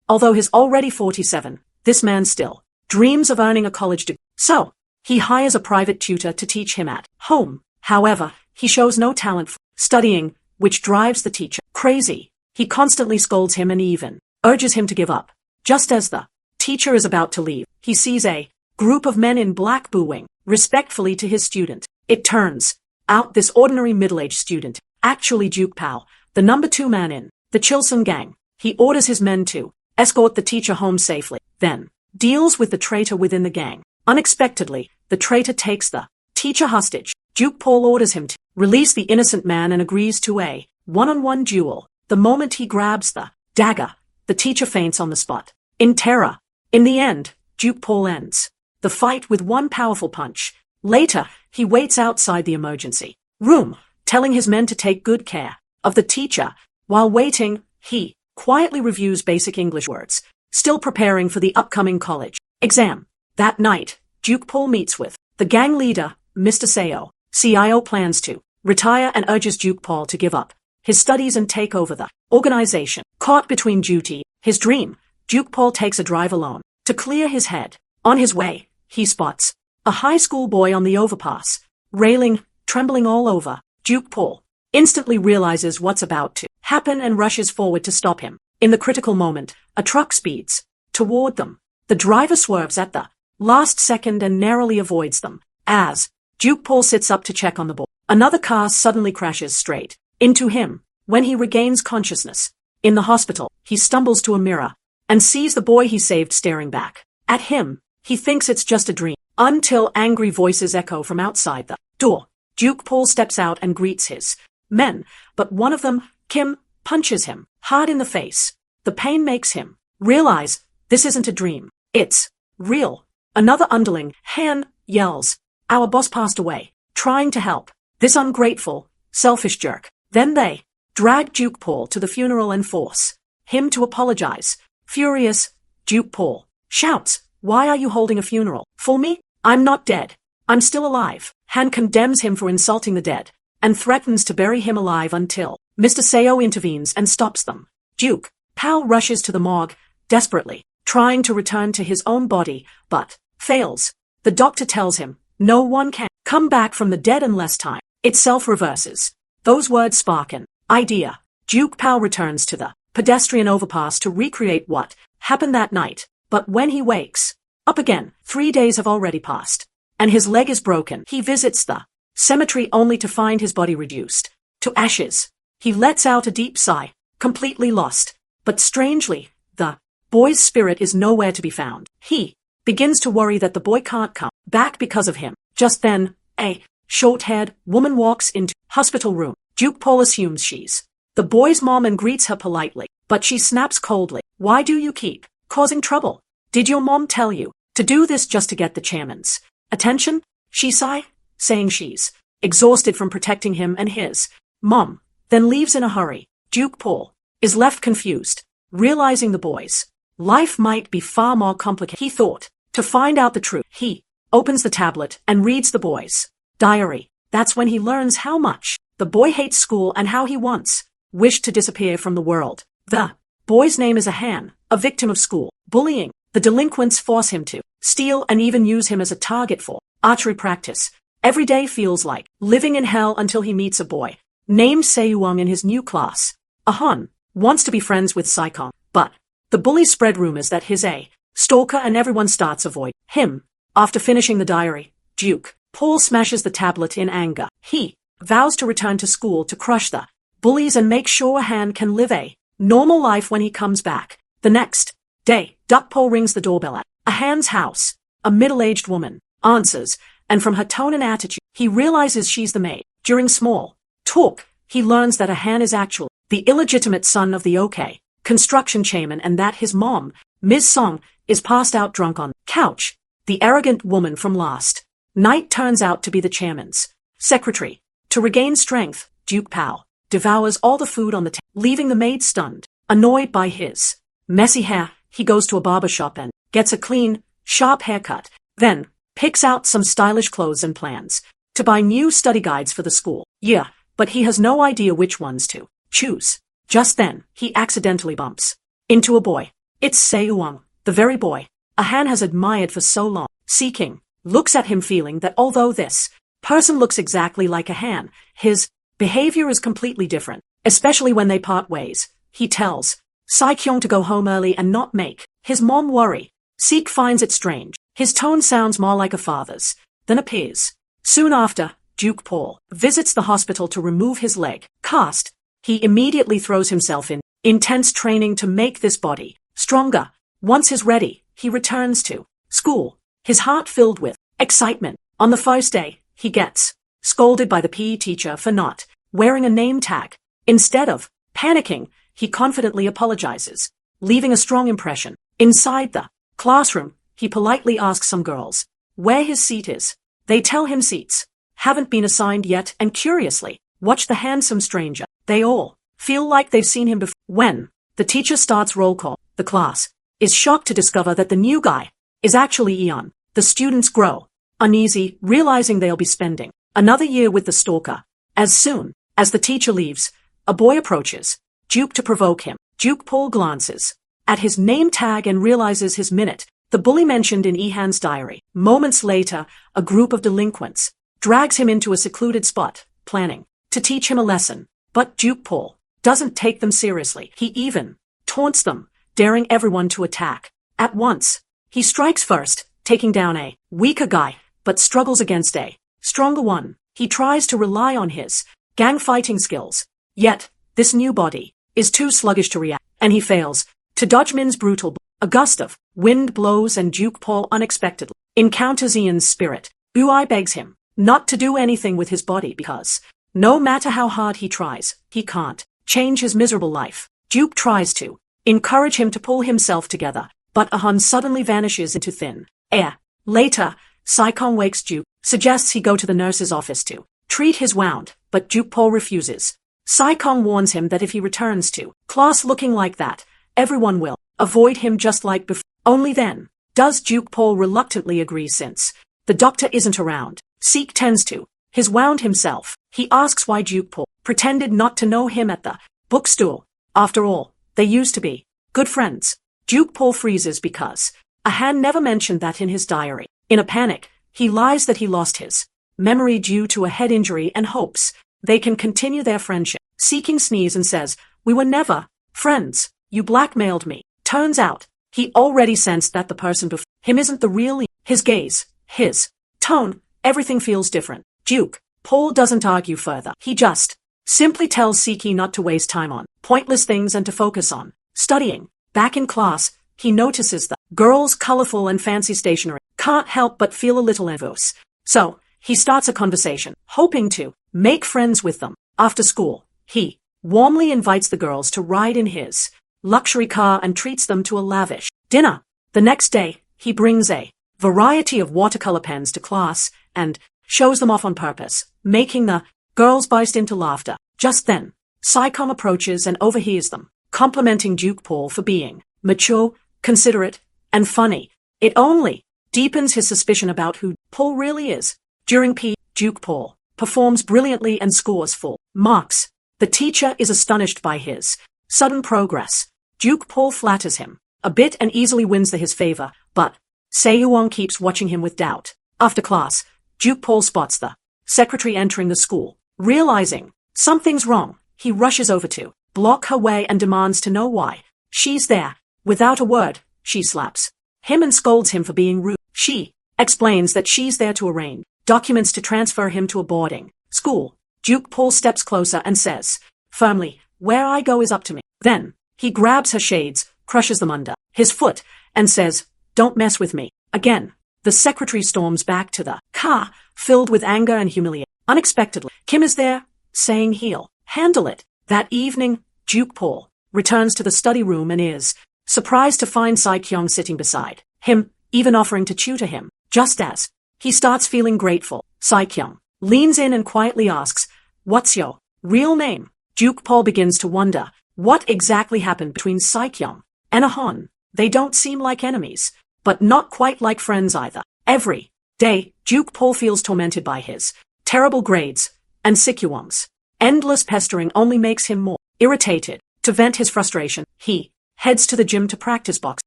Although he's already 47, this man still dreams of earning a college degree. So, he hires a private tutor to teach him at home. However, he shows no talent for studying, which drives the teacher crazy. He constantly scolds him and even urges him to give up. Just as the teacher is about to leave, he sees a group of men in black bowing respectfully to his student. It turns out this ordinary middle-aged student, actually Duke Pal, the number 2 man in the Chilson gang. He orders his men to escort the teacher home safely, then deals with the traitor within the gang. Unexpectedly, the traitor takes the teacher hostage. Duke Paul orders him to release the innocent man and agrees to a one-on-one duel. The moment he grabs the dagger, the teacher faints on the spot in terror. In the end, Duke Paul ends the fight with one powerful punch. Later, he waits outside the emergency room, telling his men to take good care of the teacher. While waiting, he quietly reviews basic English words, still preparing for the upcoming college exam. That night, Duke Paul meets with the gang leader, Mr. Sayo. CIO plans to retire and urges Duke Paul to give up his studies and take over the organization. Caught between duty, his dream, Duke Paul takes a drive alone to clear his head. On his way, he spots a high school boy on the overpass, railing, trembling all over. Duke Paul instantly realizes what's about to happen and rushes forward to stop him. In the critical moment, a truck speeds toward them. The driver swerves at the last second and narrowly avoids them. As Duke Paul sits up to check on the boy, another car suddenly crashes straight into him. When he regains consciousness in the hospital, he stumbles to a mirror and sees the boy he saved staring back at him. He thinks it's just a dream, until angry voices echo from outside the door. Duke Paul steps out and greets his men, but one of them, Kim, punches him hard in the face. The pain makes him realize this isn't a dream. It's real. Another underling, Han, yells, "Our boss passed away, trying to help this ungrateful, selfish jerk." Then they drag Duke Paul to the funeral and force him to apologize. Furious, Duke Paul shouts, "Why are you holding a funeral? For me? I'm not dead. I'm still alive." Han condemns him for insulting the dead and threatens to bury him alive until Mr. Sayo intervenes and stops them. Duke Pal rushes to the morgue, desperately trying to return to his own body, but fails. The doctor tells him, no one can come back from the dead unless time itself reverses. Those words spark an idea. Duke Pal returns to the pedestrian overpass to recreate what happened that night. But when he wakes up again, 3 days have already passed, and his leg is broken. He visits the cemetery only to find his body reduced to ashes. He lets out a deep sigh, completely lost. But strangely, the boy's spirit is nowhere to be found. He begins to worry that the boy can't come back because of him. Just then, a short-haired woman walks into the hospital room. Duke Paul assumes she's the boy's mom and greets her politely, but she snaps coldly. "Why do you keep causing trouble? Did your mom tell you to do this just to get the chairman's attention?" She sighs, saying she's exhausted from protecting him and his mom, then leaves in a hurry. Duke Paul is left confused, realizing the boy's life might be far more complicated. He thought to find out the truth. He opens the tablet and reads the boy's diary. That's when he learns how much the boy hates school and how he once wished to disappear from the world. The boy's name is Han, a victim of school bullying. The delinquents force him to steal and even use him as a target for archery practice. Every day feels like living in hell until he meets a boy named Seyuong in his new class. Han wants to be friends with Saikong, but the bullies spread rumors that he's a stalker and everyone starts avoiding him. After finishing the diary, Duke Paul smashes the tablet in anger. He vows to return to school to crush the bullies and make sure Han can live a normal life when he comes back. The next day, Duke Paul rings the doorbell at Han's house. A middle-aged woman answers, and from her tone and attitude, he realizes she's the maid. During small talk, he learns that Han is actually the illegitimate son of the OK construction chairman and that his mom, Ms. Song, is passed out drunk on the couch. The arrogant woman from last night turns out to be the chairman's secretary. To regain strength, Duke Pal devours all the food on the table, leaving the maid stunned. Annoyed by his messy hair, he goes to a barber shop and gets a clean, sharp haircut, then picks out some stylish clothes and plans to buy new study guides for the school. Yeah, but he has no idea which ones to choose. Just then, he accidentally bumps into a boy It's Seyuang, the very boy a Han has admired for so long. Seeking looks at him feeling that although this person looks exactly like a Han, his behavior is completely different, especially when they part ways. He tells Saikyong to go home early and not make his mom worry. Seek finds it strange. His tone sounds more like a father's than appears. Soon after, Duke Paul visits the hospital to remove his leg cast. He immediately throws himself in intense training to make this body stronger. Once he's ready, he returns to school, his heart filled with excitement. On the first day, he gets scolded by the PE teacher for not wearing a name tag. Instead of panicking, he confidently apologizes, leaving a strong impression. Inside the classroom, he politely asks some girls where his seat is. They tell him seats haven't been assigned yet and curiously watch the handsome stranger. They all feel like they've seen him before. When the teacher starts roll call, the class is shocked to discover that the new guy is actually Eon. The students grow uneasy, realizing they'll be spending another year with the stalker. As soon as the teacher leaves, a boy approaches Duke to provoke him. Duke Paul glances at his name tag and realizes his minute, the bully mentioned in Ehan's diary. Moments later, a group of delinquents drags him into a secluded spot, planning to teach him a lesson. But Duke Paul doesn't take them seriously. He even taunts them, daring everyone to attack at once. He strikes first, taking down a weaker guy, but struggles against a stronger one. He tries to rely on his gang fighting skills, yet this new body is too sluggish to react, and he fails to dodge Min's brutal blow. A gust of wind blows and Duke Paul unexpectedly encounters Ian's spirit. Ui begs him not to do anything with his body because no matter how hard he tries, he can't change his miserable life. Duke tries to encourage him to pull himself together, but Ahun suddenly vanishes into thin air. Later, Saikong wakes Duke, suggests he go to the nurse's office to treat his wound, but Duke Paul refuses. Saikong warns him that if he returns to class looking like that, everyone will avoid him just like before. Only then does Duke Paul reluctantly agree since the doctor isn't around. Seek tends to his wound himself. He asks why Duke Paul pretended not to know him at the bookstore. After all, they used to be good friends. Duke Paul freezes because Ahan never mentioned that in his diary. In a panic, he lies that he lost his memory due to a head injury and hopes they can continue their friendship. Seeking sneeze and says, "We were never friends. You blackmailed me." Turns out, he already sensed that the person before him isn't the real Ian. His gaze, his tone, everything feels different. Duke Paul doesn't argue further. He just simply tells Seeky not to waste time on pointless things and to focus on studying. Back in class, he notices the girls' colorful and fancy stationery. Can't help but feel a little envious. So, he starts a conversation, hoping to make friends with them. After school, he warmly invites the girls to ride in his luxury car and treats them to a lavish dinner. The next day, he brings a variety of watercolor pens to class and shows them off on purpose, making the girls burst into laughter. Just then, Saicom approaches and overhears them, complimenting Duke Paul for being mature, considerate, and funny. It only deepens his suspicion about who Paul really is. During P, Duke Paul performs brilliantly and scores full marks. The teacher is astonished by his sudden progress. Duke Paul flatters him a bit and easily wins his favor, but Seyuong keeps watching him with doubt. After class, Duke Paul spots the secretary entering the school. Realizing something's wrong, he rushes over to block her way and demands to know why she's there. Without a word, she slaps him and scolds him for being rude. She explains that she's there to arrange documents to transfer him to a boarding school. Duke Paul steps closer and says firmly, "Where I go is up to me." Then, he grabs her shades, crushes them under his foot, and says, "Don't mess with me." Again, the secretary storms back to the car, filled with anger and humiliation. Unexpectedly, Kim is there, saying he'll handle it. That evening, Duke Paul returns to the study room and is surprised to find Sai Kyung sitting beside him, even offering to tutor him. Just as he starts feeling grateful, Sai Kyung leans in and quietly asks, "What's your real name?" Duke Paul begins to wonder what exactly happened between Sai Kyung and Ahon. They don't seem like enemies, but not quite like friends either. Every day, Duke Paul feels tormented by his terrible grades, and Sikyuong's endless pestering only makes him more irritated. To vent his frustration, he heads to the gym to practice box,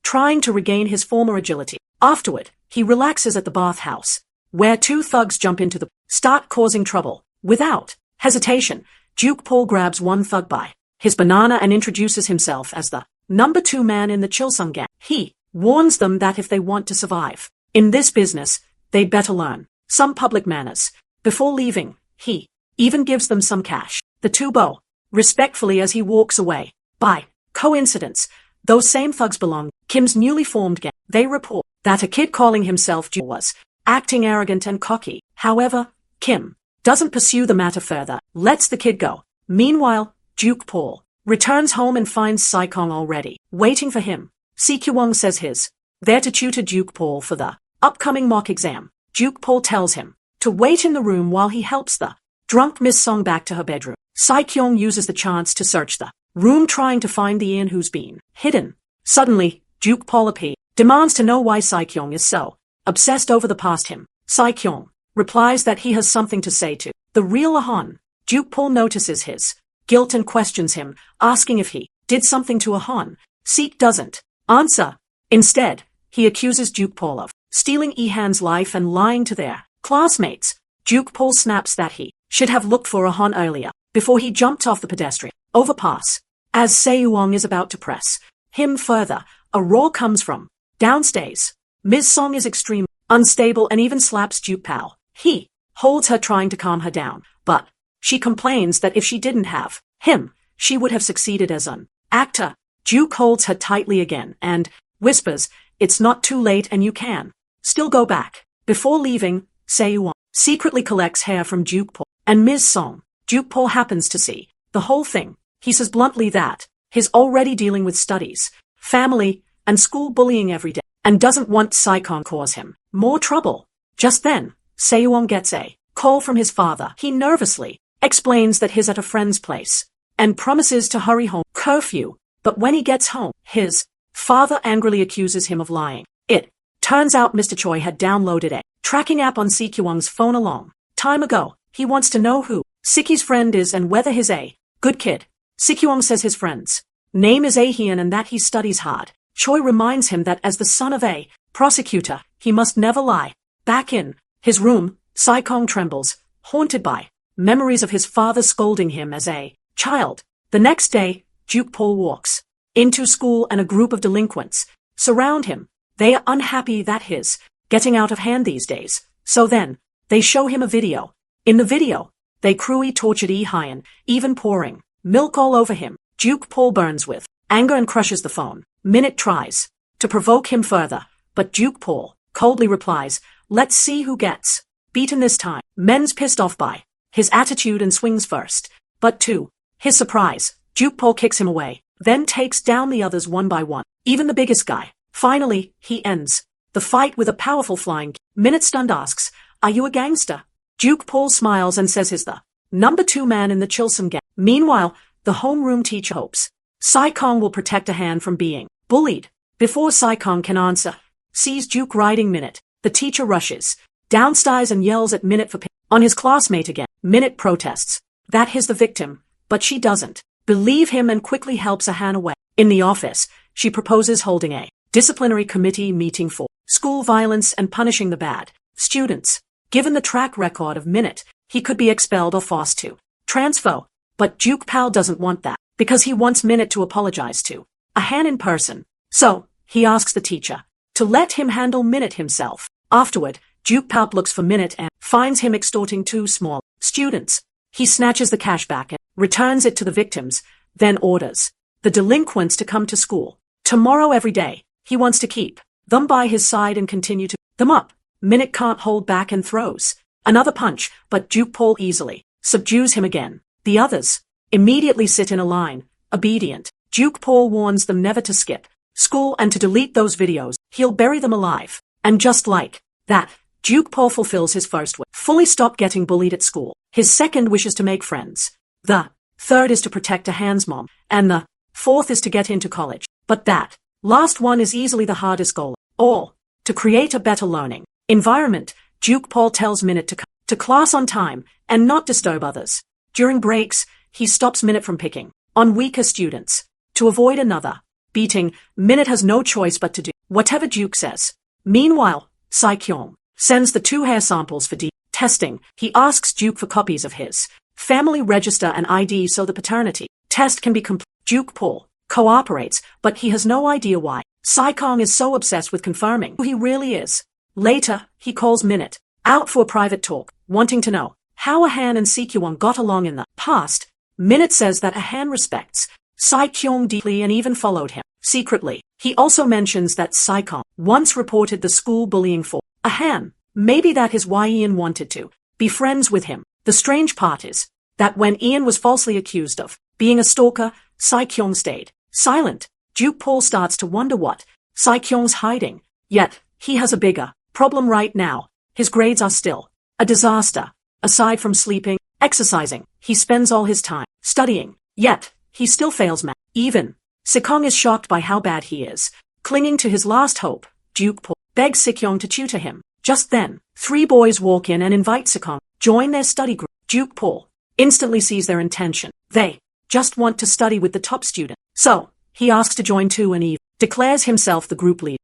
trying to regain his former agility. Afterward, he relaxes at the bathhouse, where two thugs jump into the start causing trouble. Without hesitation, Duke Paul grabs one thug by his banana and introduces himself as the number 2 man in the Chilsung gang. He warns them that if they want to survive in this business, they'd better learn some public manners. Before leaving, he even gives them some cash. The two bow respectfully as he walks away. By coincidence, those same thugs belong Kim's newly formed gang. They report that a kid calling himself Duke was acting arrogant and cocky. However, Kim doesn't pursue the matter further, lets the kid go. Meanwhile, Duke Paul returns home and finds Saikong already waiting for him. Si-kyung says he's there to tutor Duke Paul for the upcoming mock exam. Duke Paul tells him to wait in the room while he helps the drunk Miss Song back to her bedroom. Si-kyung uses the chance to search the room trying to find the Ian who's been hidden. Suddenly, Duke Paul appears, demands to know why Si-kyung is so obsessed over the past him. Si-kyung replies that he has something to say to the real Ahon. Duke Paul notices his guilt and questions him, asking if he did something to Ahon. Seek doesn't answer. Instead, he accuses Duke Paul of stealing Ehan's life and lying to their classmates. Duke Paul snaps that he should have looked for Ahon earlier, before he jumped off the pedestrian overpass. As Seo-won is about to press him further, a roar comes from downstairs. Ms. Song is extremely unstable and even slaps Duke Paul. He holds her trying to calm her down, but she complains that if she didn't have him, she would have succeeded as an actor. Duke holds her tightly again and whispers, "It's not too late and you can still go back." Before leaving, Seo-won secretly collects hair from Duke Paul and Ms. Song. Duke Paul happens to see the whole thing. He says bluntly that he's already dealing with studies, family, and school bullying every day, and doesn't want Saikong cause him more trouble. Just then, Seo-won gets a call from his father. He nervously explains that he's at a friend's place and promises to hurry home. Curfew. But when he gets home, his father angrily accuses him of lying. It turns out Mr. Choi had downloaded a tracking app on Si-kyung's phone a long time ago. He wants to know who Siki's friend is and whether he's a good kid. Si-kyung says his friend's name is Ahyun and that he studies hard. Choi reminds him that as the son of a prosecutor, he must never lie. Back in his room, Saikong trembles, haunted by memories of his father scolding him as a child. The next day, Duke Paul walks into school and a group of delinquents surround him. They are unhappy that he's getting out of hand these days. So then, they show him a video. In the video, they cruelly tortured Hyun, even pouring milk all over him. Duke Paul burns with anger and crushes the phone. Minute tries to provoke him further, but Duke Paul coldly replies, "Let's see who gets beaten this time." Men's pissed off by his attitude and swings first, but to his surprise, Duke Paul kicks him away, then takes down the others one by one, even the biggest guy. Finally, he ends the fight with a powerful flying kick. Minute stunned asks, "Are you a gangster?" Duke Paul smiles and says he's the number 2 man in the Chilsum gang. Meanwhile, the homeroom teacher hopes Saikong will protect Ahan from being bullied. Before Saikong can answer, sees Duke riding Minute. The teacher rushes downstairs and yells at Minute for on his classmate again. Minute protests that he's the victim, but she doesn't believe him and quickly helps Ahan away. In the office, she proposes holding a disciplinary committee meeting for school violence and punishing the bad students. Given the track record of Minute, he could be expelled or forced to transfer. But Duke Paul doesn't want that, because he wants Minute to apologize to Ahan in person. So, he asks the teacher to let him handle Minute himself. Afterward, Duke Paul looks for Minute and finds him extorting 2 small students. He snatches the cash back and returns it to the victims, then orders the delinquents to come to school tomorrow every day. He wants to keep them by his side and continue to them up. Minute can't hold back and throws another punch, but Duke Paul easily subdues him again. The others immediately sit in a line, obedient. Duke Paul warns them never to skip school and to delete those videos. He'll bury them alive. And just like that, Duke Paul fulfills his first wish. Fully stop getting bullied at school. His second wish is to make friends. The third is to protect Ahan's mom. And the fourth is to get into college. But that last one is easily the hardest goal. All to create a better learning environment. Duke Paul tells Minute to come to class on time and not disturb others. During breaks, he stops Minute from picking on weaker students to avoid another beating, Minute has no choice but to do whatever Duke says. Meanwhile, Saikyong sends the 2 hair samples for testing. He asks Duke for copies of his family register and ID so the paternity test can be complete. Duke Paul cooperates, but he has no idea why. Saikyong is so obsessed with confirming who he really is. Later, he calls Minute out for a private talk, wanting to know how Ahan and Sekyong got along in the past. Minute says that Ahan respects Saikyong deeply and even followed him secretly. He also mentions that Saikyong once reported the school bullying for Ahan. Maybe that is why Ian wanted to be friends with him. The strange part is that when Ian was falsely accused of being a stalker, Saikyong stayed silent. Duke Paul starts to wonder what Saikyong's hiding. Yet, he has a bigger problem right now. His grades are still a disaster. Aside from sleeping, exercising, he spends all his time studying. Yet, he still fails math. Even Sekyong is shocked by how bad he is. Clinging to his last hope, Duke Paul begs Sekyong to tutor him. Just then, 3 boys walk in and invite Sekyong join their study group. Duke Paul instantly sees their intention. They just want to study with the top student. So, he asks to join too and Eve declares himself the group leader.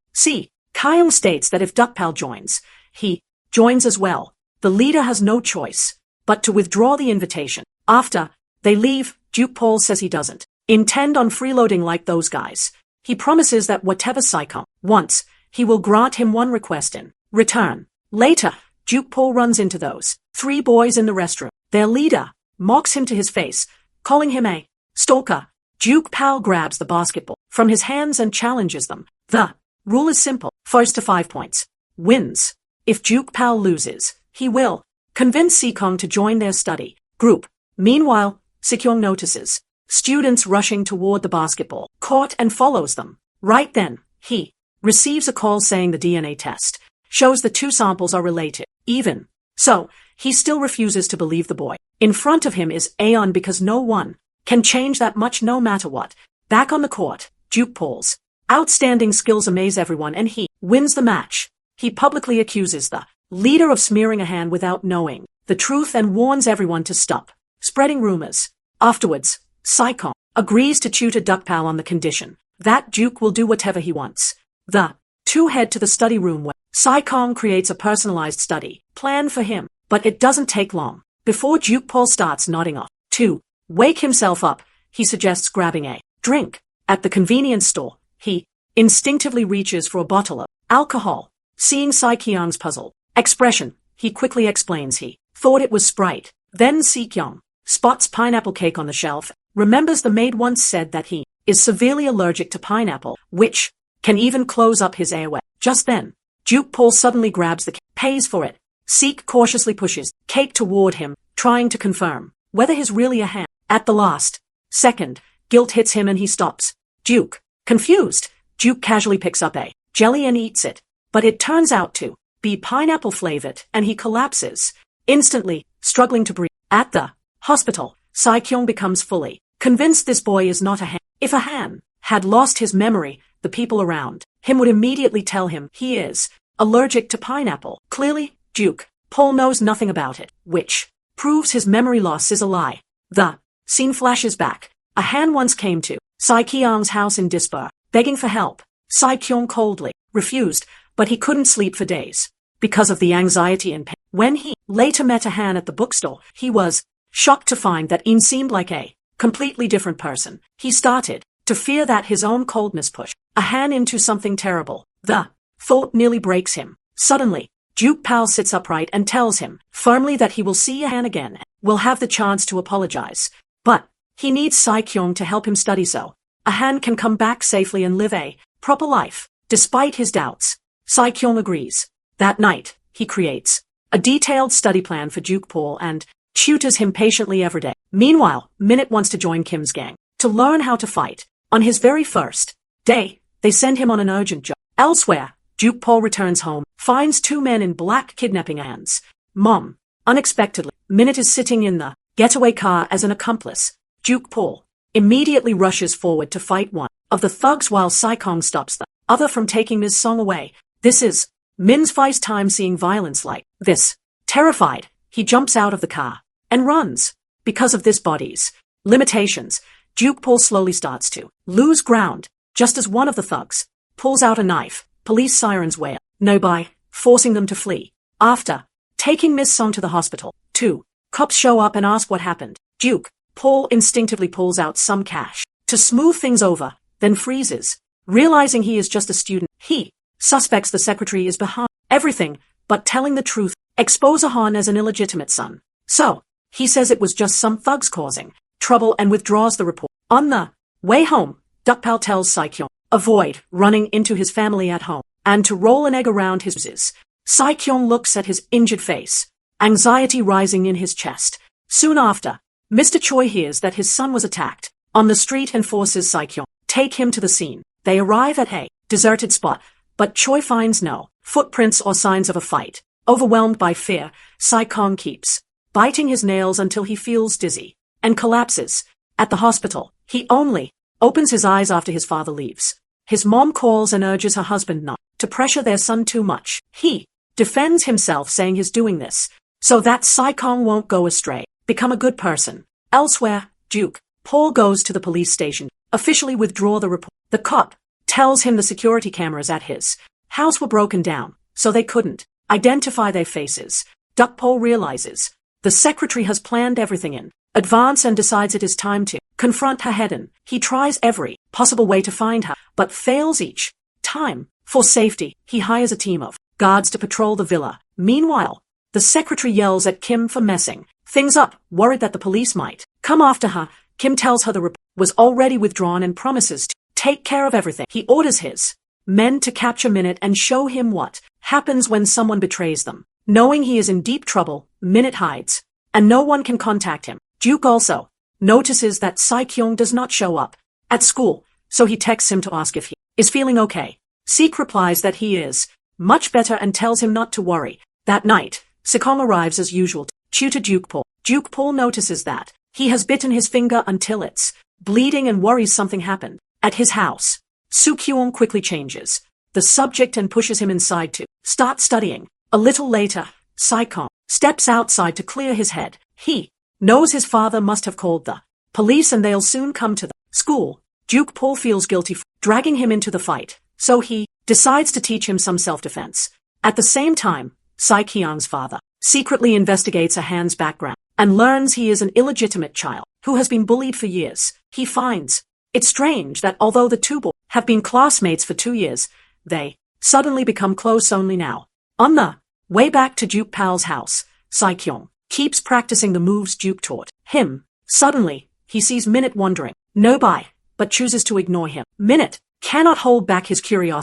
Kyung states that if Dukpal joins, he joins as well. The leader has no choice but to withdraw the invitation. After they leave, Duke Paul says he doesn't intend on freeloading like those guys. He promises that whatever Saikyong wants, he will grant him one request in return. Later, Duke Paul runs into those 3 boys in the restroom. Their leader mocks him to his face, calling him a stalker. Duke Paul grabs the basketball from his hands and challenges them. The rule is simple. First to 5 points wins. If Duke Paul loses, he will convince Sekyong to join their study group. Meanwhile, Sekyong notices students rushing toward the basketball court and follows them. Right then, he receives a call saying the DNA test shows the 2 samples are related. Even so, he still refuses to believe the boy in front of him is Aeon because no one can change that much no matter what. Back on the court, Duke Paul's outstanding skills amaze everyone and he wins the match. He publicly accuses the leader of smearing Ahan without knowing the truth and warns everyone to stop spreading rumors. Afterwards, Saikyong agrees to tutor Dukpal on the condition that Duke will do whatever he wants. The 2 head to the study room where Saikyong creates a personalized study plan for him, but it doesn't take long before Duke Paul starts nodding off. To wake himself up, he suggests grabbing a drink. At the convenience store, he instinctively reaches for a bottle of alcohol. Seeing Saikyong's puzzled expression, he quickly explains he thought it was Sprite. Then Sekyong spots pineapple cake on the shelf, remembers the maid once said that he is severely allergic to pineapple, which can even close up his airway. Just then, Duke Paul suddenly grabs the cake, pays for it. Seek cautiously pushes cake toward him, trying to confirm whether he's really a ham. At the last second, guilt hits him and he stops. Duke, confused, Duke casually picks up a jelly and eats it, but it turns out to be pineapple flavored and he collapses, instantly, struggling to breathe. At the hospital, Saikyong becomes fully convinced this boy is not a Han. If a Han had lost his memory, the people around him would immediately tell him he is allergic to pineapple. Clearly, Duke Paul knows nothing about it, which proves his memory loss is a lie. The scene flashes back. A Han once came to Saikyong's house in despair, begging for help. Saikyong coldly refused, but he couldn't sleep for days because of the anxiety and pain. When he later met a Han at the bookstore, he was shocked to find that Ian seemed like a completely different person. He started to fear that his own coldness pushed a Han into something terrible. The thought nearly breaks him. Suddenly, Duke Paul sits upright and tells him firmly that he will see a Han again and will have the chance to apologize. But he needs Saikyong to help him study so a Han can come back safely and live a proper life. Despite his doubts, Saikyong agrees. That night, he creates a detailed study plan for Duke Paul and tutors him patiently every day. Meanwhile, Minute wants to join Kim's gang to learn how to fight. On his very first day, they send him on an urgent job. Elsewhere, Duke Paul returns home, finds 2 men in black kidnapping Anne's mom. Unexpectedly, Minute is sitting in the getaway car as an accomplice. Duke Paul immediately rushes forward to fight one of the thugs while Saikyong stops the other from taking Ms. Song away. This is Min's first time seeing violence like this. Terrified, he jumps out of the car and runs. Because of this body's limitations, Duke Paul slowly starts to lose ground. Just as one of the thugs pulls out a knife, police sirens wail, no by, forcing them to flee. After taking Miss Song to the hospital, 2 cops show up and ask what happened. Duke Paul instinctively pulls out some cash to smooth things over, then freezes. Realizing he is just a student, he suspects the secretary is behind everything, but telling the truth, expose Han as an illegitimate son. So, he says it was just some thugs causing trouble and withdraws the report. On the way home, Dukpal tells Saikyong, avoid running into his family at home, and to roll an egg around his noses. Saikyong looks at his injured face, anxiety rising in his chest. Soon after, Mr. Choi hears that his son was attacked on the street and forces Saikyong take him to the scene. They arrive at a deserted spot, but Choi finds no footprints or signs of a fight. Overwhelmed by fear, Saikyong keeps biting his nails until he feels dizzy and collapses. At the hospital, he only opens his eyes after his father leaves. His mom calls and urges her husband not to pressure their son too much. He defends himself, saying he's doing this so that Saikyong won't go astray, become a good person. Elsewhere, Duke Paul goes to the police station, officially withdraw the report. The cop tells him the security cameras at his house were broken down, so they couldn't identify their faces. Duke Paul realizes the secretary has planned everything in advance and decides it is time to confront her head-on. He tries every possible way to find her, but fails each time. For safety, he hires a team of guards to patrol the villa. Meanwhile, the secretary yells at Kim for messing things up. Worried that the police might come after her, Kim tells her the report was already withdrawn and promises to take care of everything. He orders his men to capture Minute and show him what happens when someone betrays them. Knowing he is in deep trouble, Minute hides, and no one can contact him. Duke also notices that Saikyong does not show up at school, so he texts him to ask if he is feeling okay. Seek replies that he is much better and tells him not to worry. That night, Sikong arrives as usual to tutor Duke Paul. Duke Paul notices that he has bitten his finger until it's bleeding and worries something happened at his house. Soo-kyung quickly changes the subject and pushes him inside to start studying. A little later, Saikyong steps outside to clear his head. He knows his father must have called the police and they'll soon come to the school. Duke Paul feels guilty for dragging him into the fight, so he decides to teach him some self-defense. At the same time, Saikyong's father secretly investigates Han's background and learns he is an illegitimate child who has been bullied for years. He finds it strange that although the two boys have been classmates for 2 years, they suddenly become close only now. On the way back to Duke Pal's house, Saikyong keeps practicing the moves Duke taught him. Suddenly, he sees Minute wandering nearby, but chooses to ignore him. Minute cannot hold back his curiosity